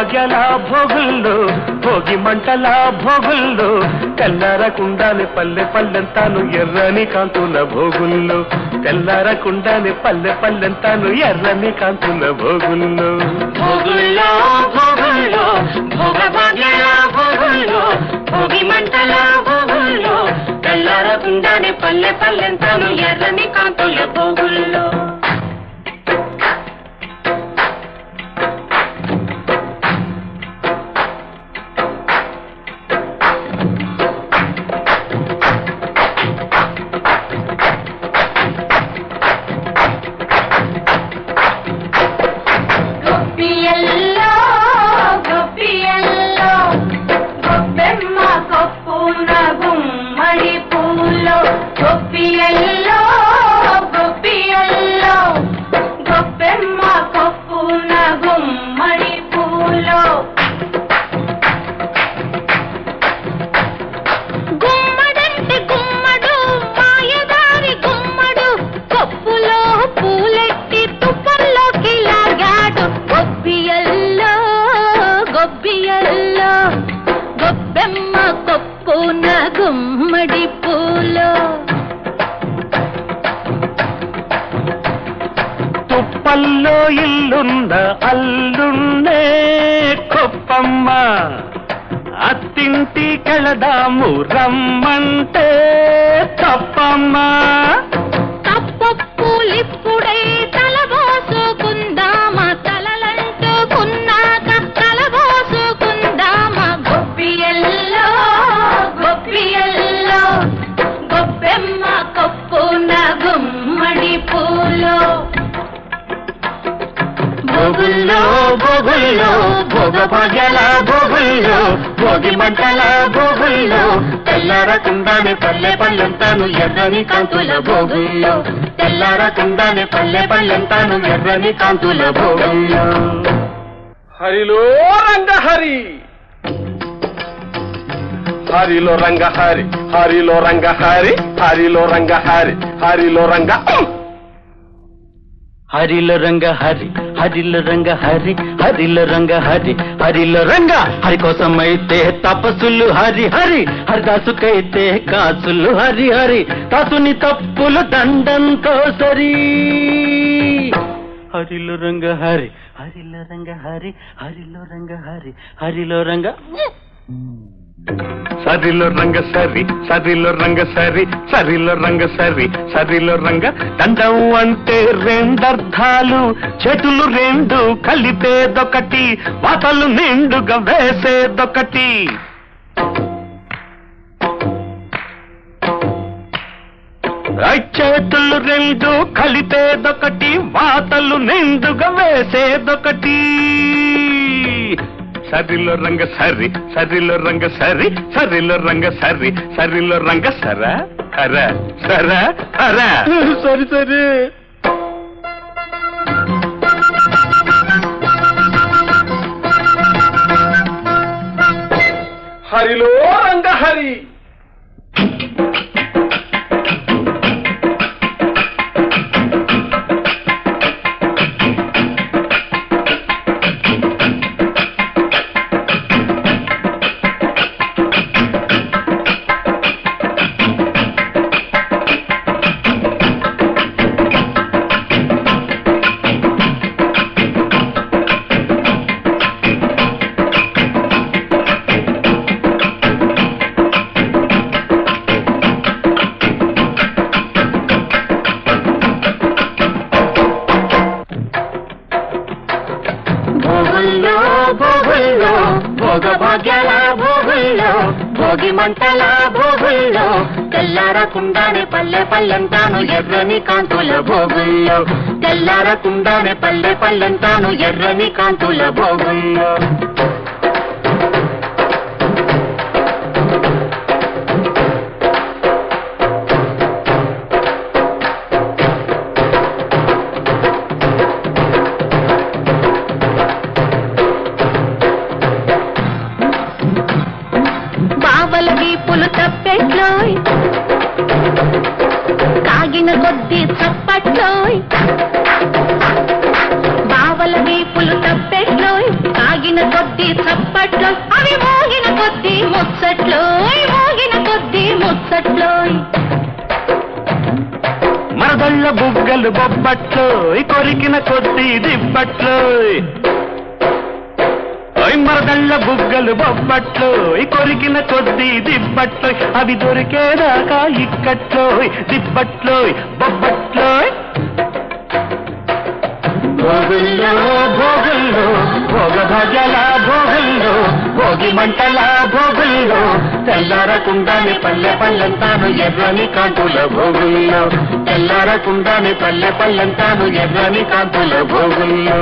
భోగభాగ్యాల భోగుల్లో భోగి మంటల భోగుల్లో తెల్లారకుండానే పల్లె పల్లెంతాను ఎర్రని కాంతుల భోగుల్లో తెల్లారకుండానే పల్లె పల్లెంతాను ఎర్రని కాంతుల భోగుల్లో భోగుల్లో భోగుల్లో భోగభాగ్యాల భోగుల్లో భోగి మంటల భోగుల్లో తెల్లారకుండానే పల్లె పల్లెంతాను ఎర్రని కాంతుల భోగుల్లో గుమ్మడి పూలో తుప్పల్లో ఇల్లున్న అల్లున్నే కొప్పమ్మ అత్తింటి కెళదాము రమ్మంటే తప్పమ్మ తప్పప్పులిప్పుడై తలబోసుకుందామా తలలంటుకున్నాక తలబోసుకుందామా గొప్పియల్లో గొప్పియల్లో గొప్పెమ్మ కొప్పున గుమ్మడి పూలో భోగుల్లో భోగుల్లో భోగభాగ్యాల భోగుల్లో భోగి మంటల భోగుల్లో తెల్లారకుండానే పల్లె పల్లెంతాను ఎర్రని కాంతుల భోగుల్లో తెల్లారకుండానే పల్లె పల్లెంతాను ఎర్రని కాంతుల భోగుల్లో హరిలో రంగ హరి హరిలో రంగ హరి హరిలో రంగ హరి హరిలో రంగ హరి హరిలో రంగ హరిలో రంగ హరి హరిలో రంగ హరి హరిలో రంగ హరి హరిలో రంగ హరి కోసమైతే తపస్సులు హరి హరి హరిదాసుకైతే కాసులు హరి హరి తాసుని తప్పులు దండంతో సరి హరిలో రంగ హరి హరిలో రంగ హరి హరిలో రంగ హరి హరిలో రంగ సరిలో రంగ సరి సరిలో రంగ సరి సరిలో రంగ సరి సరిలో రంగ దండం అంటే రెండర్థాలు చేతులు రెండు కలిపేదొకటి వాతలు నిండుగా వేసేదొకటి చేతులు రెండు కలిపేదొకటి వాతలు నిండుగా వేసేదొకటి సరిలో రంగ సరి సరిలో రంగ సరి సరిలో రంగ సరి సరిలో రంగ సర హర సర హర సరి సరి హరిలో రంగ హరి భోగభాగ్యాల భోగుల్లో భోగి మంటల భోగుల్లో తెల్లారకుండానే పల్లె పల్లెంతాను ఎర్రని కాంతుల భోగుల్లో తెల్లారకుండానే పల్లె పల్లెంతాను ఎర్రని కాంతుల భోగుల్లో వీపులు తప్పెట్లోయ్ కాగిన కొద్ది చప్పట్లోయ్ బావల వీపులు తప్పెట్లోయ్ కాగిన సాగిన కొద్ది చప్పట్లో అవి మోగిన కొద్ది ముచ్చట్లో మోగిన కొద్ది ముచ్చట్లో మరదళ్ళ బుగ్గలు బొబ్బట్లో కొరికిన కొద్ది దిబ్బట్లో మరదళ్ళ బుగ్గలు బొబ్బట్లో కొరికిన కొద్ది దిబ్బట్లో అవి దొరికేదాకా ఇక్కట్లో దిబ్బట్లో బొబ్బట్లో భోగుల్లో భోగుల్లో భోగ భజల భోగుల్లో భోగి మంటల భోగుల్లో తెల్లారకుండానే పల్లె పల్లెంతాను ఎర్రని కాంతుల భోగుల్లో తెల్లారకుండానే పల్లె పల్లెంతాను ఎర్రని కాంతుల భోగుల్లో